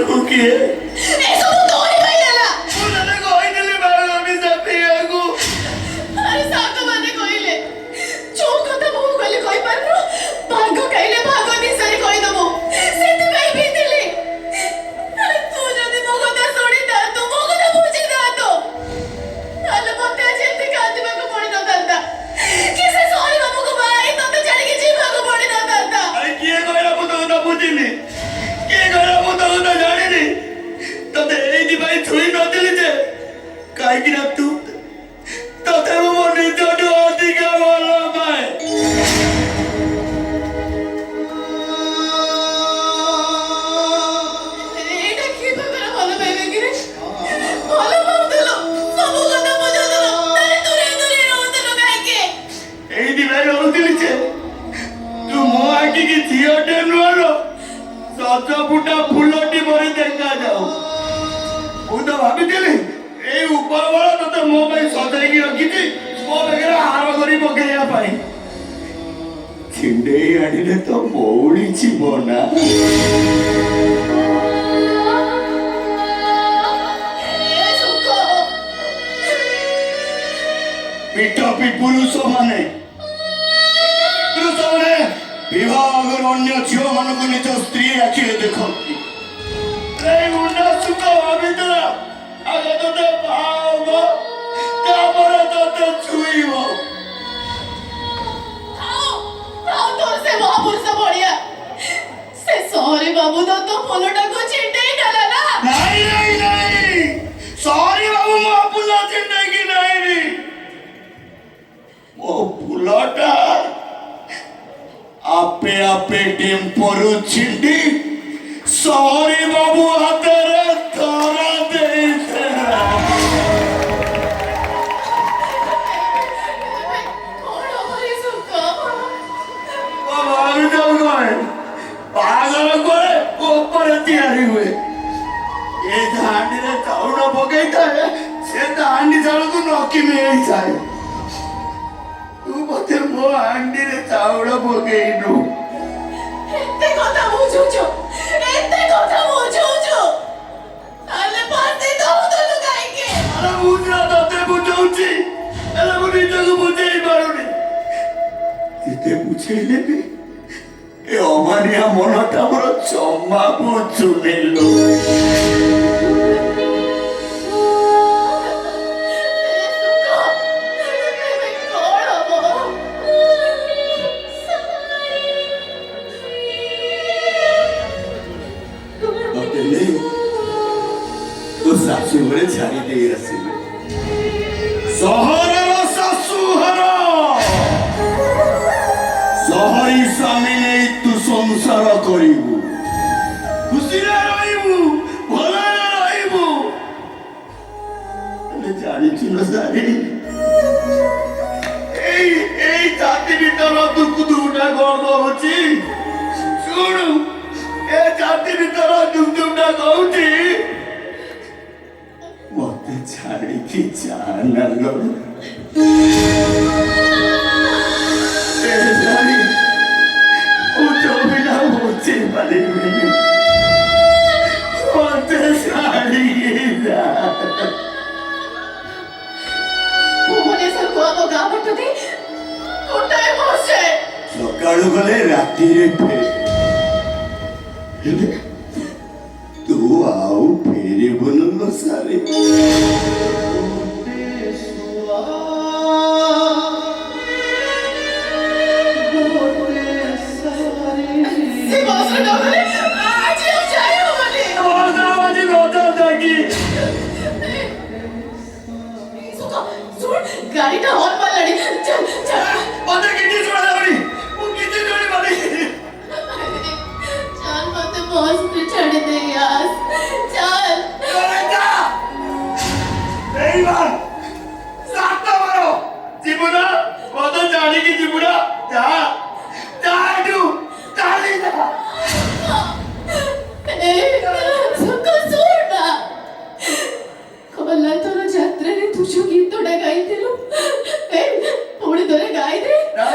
को किए ए सब तोरी भाई देला मुझे कोई नहीं भाई अभी सब पिया को अरे साको माने कोइले जो कथा बहु गले कोई परनो भागो कइले भागो निसरी कोई दबो सेति भाई भीतिले अरे तू जदी मो कथा सुनी दा तू मो कथा बुझी दा तो अले मते जेति कांदी को पड़ी न दंदा किसे सॉरी बाबू को भाई तो जाने के जीवा को पड़ी न दंदा अरे किए कोइला मुतो ना बुझिनी के कोइला मुतो ना जानिनी तते एई दी भाई छुई न दिली जे काई कि ना तू तते मो निजडो अधिका वाला भाई एटा की बगरा वाला भाई गिरे वाला बाबूलो सब कथा बुझो दलो तारे दूरे दूरे रहत लो काहे के एई दी भाई रो दिली जे तू मो आकी की झियो टे नुरो सज फुटा फुलटी भरी देखा जाओ मु तो भाबी दिली ए ऊपर वाला तते मो भाई सजाई की रखी थी मो बगरा हार करी पकेया पाई छिंडे आडिले तो मौड़ी छिबोना ए सुको पिटा पी पुरुष माने विवाह अगर अन्य झील मान को निज स्त्री आखिरे देखती मुंडा सुख भाभी आगे ते भाव छुईब आओ तो से महापुरुष बढ़िया से सॉरी बाबू तो फलोटा को चिंटे ही डाला ना नहीं नहीं नहीं सॉरी बाबू मो फुला चिंटे की नहीं रे मो फुलाटा आपे आपे टेम्पोरु छिंडी सॉरी बाबू हाथरे धरा देते कौन हमारी सुको भाभी तो गए पागल करे ऊपर तैयारी हुए ये हांडी रे चाउड़ पकईता है से हांडी चाउड़ को नौकी में ही जाए तू मते मो हांडी रे चाउड़ पकईनु एते कथा बुझुचो आले पाते तो लुगाई के अरे बुझा तते बुझौची अरे मु निजको बुझेई पारुनी तेते बुझेइले भी ए अमानिया मनटा मोर जम्मा बुझुनेलो सासू घरे छाड़ी दे आसिले सहरर सासुहर सहरी स्वामी नै तू संसार करिबु खुशी रे रहिबु भले रहिबु तने जानि छिन सारी এই জাতি ভিতর দুঃখ দুটা গড় হচ্ছে শুনু এ জাতি ভিতর দুঃখ দুটা গড়ছে মতে ছাড়ি কি জানালো এ জানি ও জমিনা হচ্ছে পারিবি মতে ছাড়ি যা ভুবনেশ্বর কোয়াবো গাবটতে কোটায় বসে সকাল গলে রাতিরে ফেরে तू आओ फेरे बनलो सारे से बॉस डॉगले आज हम जाए हो बने आवाज रोता जागी सुका सुन गाड़ीটা হর্ন মারলানি চল চল पता किती जोडा बडी वो किती जोडी बडी चल मत बॉस पे छोड़ दे यार चल अरे जा नहीं बार साथ मारो जीवना वो तो जाने की जीवना जा जा तू ताली जा ए सुका सुन ना कमला तोर जात्रा रे तुझो गीत तोडा गाइथिलु ए पुढे धरे गाय दे ना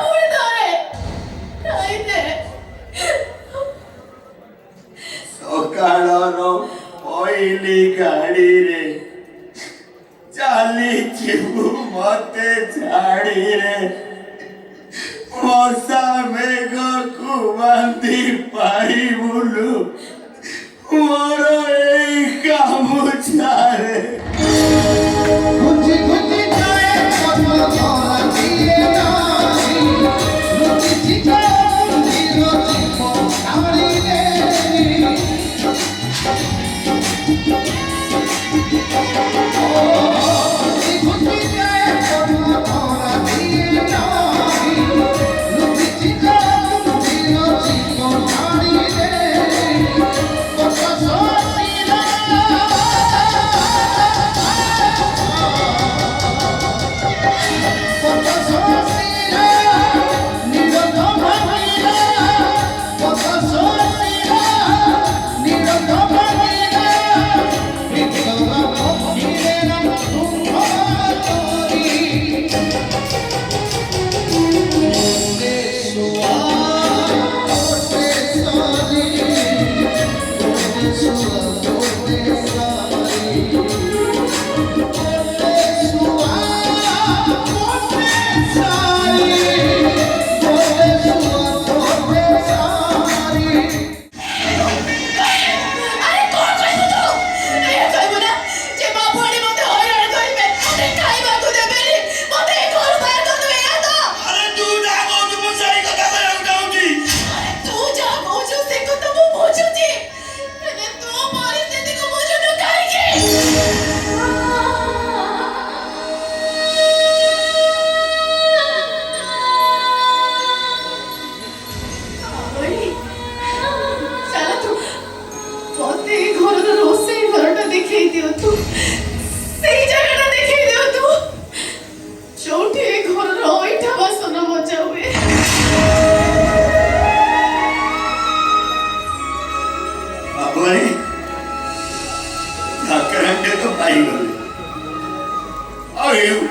पुढे धरे गाय दे ବସିଲି ଗାଡ଼ିରେ ଚାଲିଯିବୁ ମତେ ଛାଡ଼ିରେ ବର୍ଷା ମେଘକୁ ବାନ୍ଧି ପାରିବୁଲୁ ମୋର ଏଇ ଗାମୁଛାରେ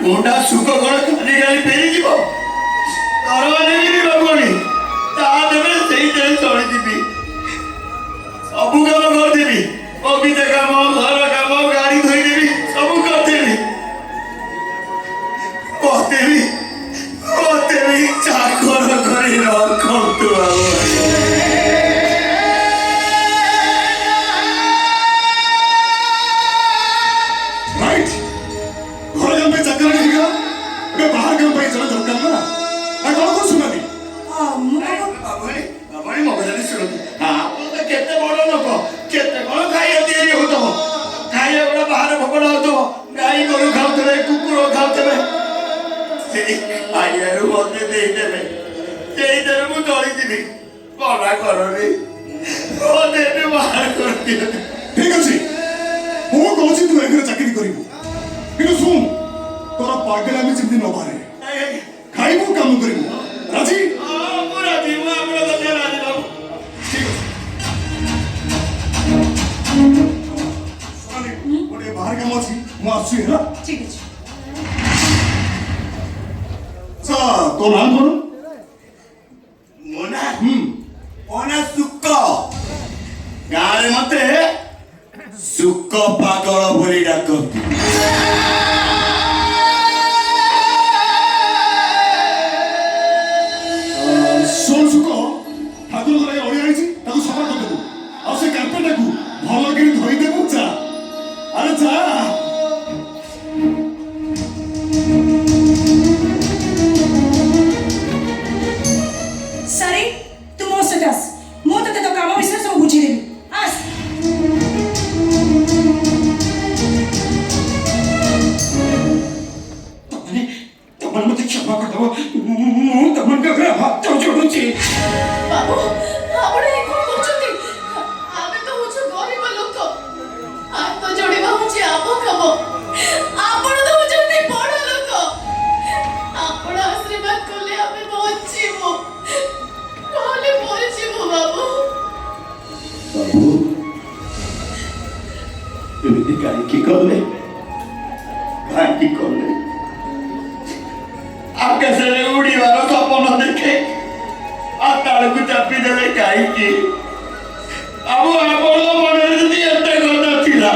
मुंडा सुख कौन खाली खाली फेरी जीव दरवा देवी बाबुणी ता देवे सही तेरे चढ़ी जीवी सब काम करदेवी बगीचा काम घर काम गाड़ी धोईदेवी सब करदेवी बतेवी चाकर करी रखतु ठीक अच्छे ମୁଁ କହୁଛି ତୁ ଏଘରେ ଚାକିରି କରିବୁ କିନ୍ତୁ ଶୁଣ ତୋର ପାଗଳାମି ଯେମିତି ନ ବାହାରେ ଖାଇବୁ କାମ କରିବୁ ରାଜି ମୁଁ ରାଜି ମୁଁ ଆପଣ କଥା ରାଜି ବାବୁ ଠିକ ଅଛି ଗୋଟେ ବାହାର କାମ ଅଛି ମୁଁ ଆସୁଛି ହେଲା ठीक है ଆଚ୍ଛା ତୋ ନାଁ କ'ଣ मोना मोना सुक गाँव मत सुक पागल बोली डाकती ଶୁଣ ସୁକ ଠାକୁର ଘରେ ଅଳିଆ ହେଇଛି ତାକୁ ସଫା କରିଦେବୁ ଆଉ ସେ କାର୍ପେଟଟାକୁ ଭଲ କରି ଧୋଇଦେବୁ ଯା ଆରେ ଯା सारी तू मो सहित आस मु तते तो काम विषय सब बुझी देबी आस तमन मते क्षमा कर दो मु तमन के घरे हाथ जोड़ुची बाबू आपण ए कोन करछथि आमे तो होछु गरीब लोक हाथ तो जोड़िबा होछि आपो खबो आपण तो होछथि बड़ लोक आपण आशीर्वाद कले आमे बचिबो कहले बचिबो बाबू बाबू एमिति काहे कले आकाशरे उड़ीबार सपन देखे आताड़क चापी देले कहीं बाबू आपण मन यदि एत कथा थिला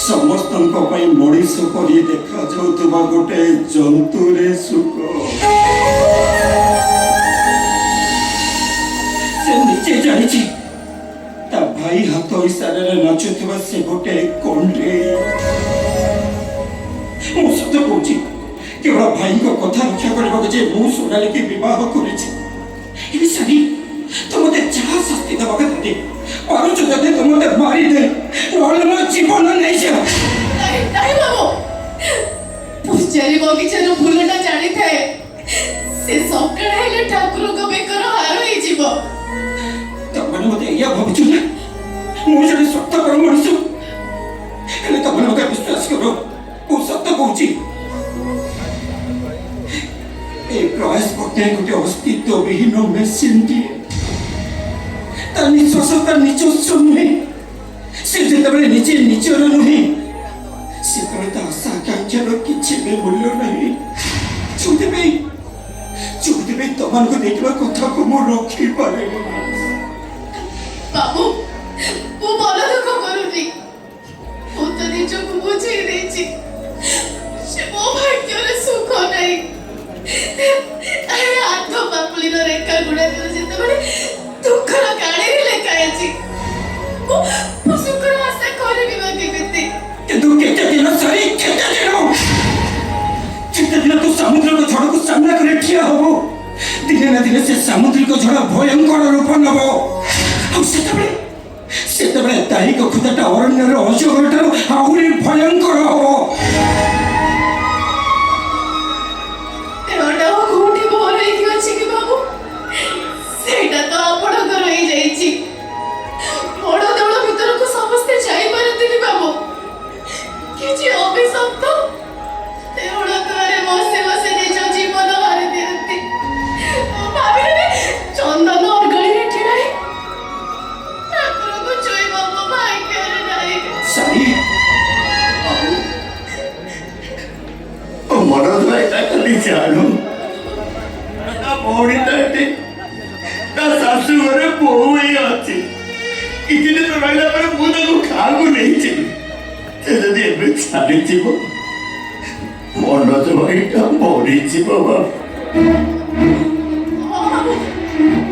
ସମସ୍ତଙ୍କ ପାଇଁ ମଣିଷ ପରି ଦେଖାଯାଉଥିବା ଗୋଟେ ଜନ୍ତୁରେ ସୁଖ ସେ ନିଜେ ଜାଣିଛି ତା ଭାଇ ହାତ ଇଶାରାରେ ନାଚୁଥିବା ସେ ଗୋଟେ କଣ୍ଢେଇ ମୁଁ ସତ କହୁଛି କେବଳ ଭାଇଙ୍କ କଥା ରକ୍ଷା କରିବାକୁ ଯେ ମୁଁ ସୋନାଲିକି ବିବାହ କରିଛି ଏ ସାରି ତୁ ମୋତେ ଯାହା ଶାସ୍ତି ଦେବା କଥା ଦେ ପାରୁଛୁ ଯଦି ତୁ ମୋତେ ମାରିଦେ ନହେଲେ ମୋ ଜୀବନ ନେଇଯା ନାଇଁ ବାବୁ ପୂଜାରୀ ବଗିଚାର ଫୁଲଟା ଜାଣିଥାଏ ସେ ସକାଳ ହେଲେ ଠାକୁରଙ୍କ ବେକର ହାର ହେଇଯିବ ତମମାନେ ମୋତେ ଏଇଆ ଭାବୁଛୁ ନା ମୁଁ ଜଣେ ସତ୍ୟକର ମଣିଷ ହେଲେ ତମମାନେ ମୋତେ ବିଶ୍ୱାସ କର ମୁଁ ସତ କହୁଛି ଏ ପ୍ରୟାସ ପଟ୍ଟନାୟକ ଗୋଟେ ଅସ୍ତିତ୍ୱ ବିହୀନ ମେସିନ୍ଟିଏ ତା ନିଶ୍ୱାସ ତା ନିଜସ୍ୱ ନୁହେଁ ସେ ଯେତେବେଳେ ନିଜେ ନିଜର ନୁହେଁ ସେତେବେଳେ ତା ଆଶା ଆକାଂକ୍ଷାର କିଛି ବି ମୂଲ୍ୟ ନାହିଁ ଯୋଉଥିପାଇଁ ତମାନଙ୍କୁ ଦେଇଥିବା କଥାକୁ ମୁଁ ରଖିପାରେନି ବାବୁ ମୁଁ ମନ ଦୁଃଖ କରୁନି ମୁଁ ତ ନିଜକୁ ବୁଝେଇ ଦେଇଛି ସେ ମୋ ଭାଗ୍ୟରେ ସୁଖ ନାହିଁ ହାତ ପାପୁଳିର ରେଖା ଗୁଡାକରେ ଯେତେବେଳେ ଦୁଃଖର କାଳିରେ ଲେଖା ହେଇଛି ମୁଁ ସୁଖର ଆଶା କରିବି ବା କେମିତି କିନ୍ତୁ କେତେ ଦିନ ସରି କେତେ ଦିନ ତୁ ସାମୁଦ୍ରିକ ଝଡ଼କୁ ସାମ୍ନା କରି ଠିଆ ହବ ଦିନେ ନା ଦିନେ ସେ ସାମୁଦ୍ରିକ ଝଡ଼ ଭୟଙ୍କର ରୂପ ନେବ ଆଉ ସେତେବେଳେ ଦାହିକ ଖୁଦାଟା ଅରଣ୍ୟର ଅଜଗର ଠାରୁ ଆହୁରି ଭୟଙ୍କର ହବ ଦେହଟା କୋଉଠି ଭର ହେଇକି ଅଛି କି ବାବୁ ସେଇଟା ତ ଆପଣଙ୍କର ହେଇଯାଇଛି ବଡ଼ ଦେଉଳ ଭିତରକୁ ସମସ୍ତେ ଯାଇପାରନ୍ତିନି ବାବୁ କିଛି ଅଭିଶପ୍ତ ଦେଉଳ ଦୁଆରେ ବସି ବସି ନିଜ ଜୀବନ ହାରି ଦିଅନ୍ତି ଭାବିଲେ ଚନ୍ଦନ ଅର୍ଗଳିରେ ଠିଣାଇ ଠାକୁରଙ୍କୁ ଛୁଇଁବ ମୋ ଭାଗ୍ୟରେ ନାହିଁ ସାଇ ମନୋଜ ଭାଇ ତା ଖାଲି ଜାଣୁ ତା ଭଉଣୀଟା ଏଠି ତା ଶାଶୁ ଘରେ ବୋହୂ ହେଇ ଅଛି କିଛି ଦିନ ରହିଲା ପରେ ମୁଁ ତାକୁ ଖାଆକୁ ନେଇଯିବି ସେ ଯଦି ଏବେ ଛାଡ଼ିଯିବ ମନୋଜ ଭାଇଟା ମରିଯିବ ବାବୁ ବାବୁ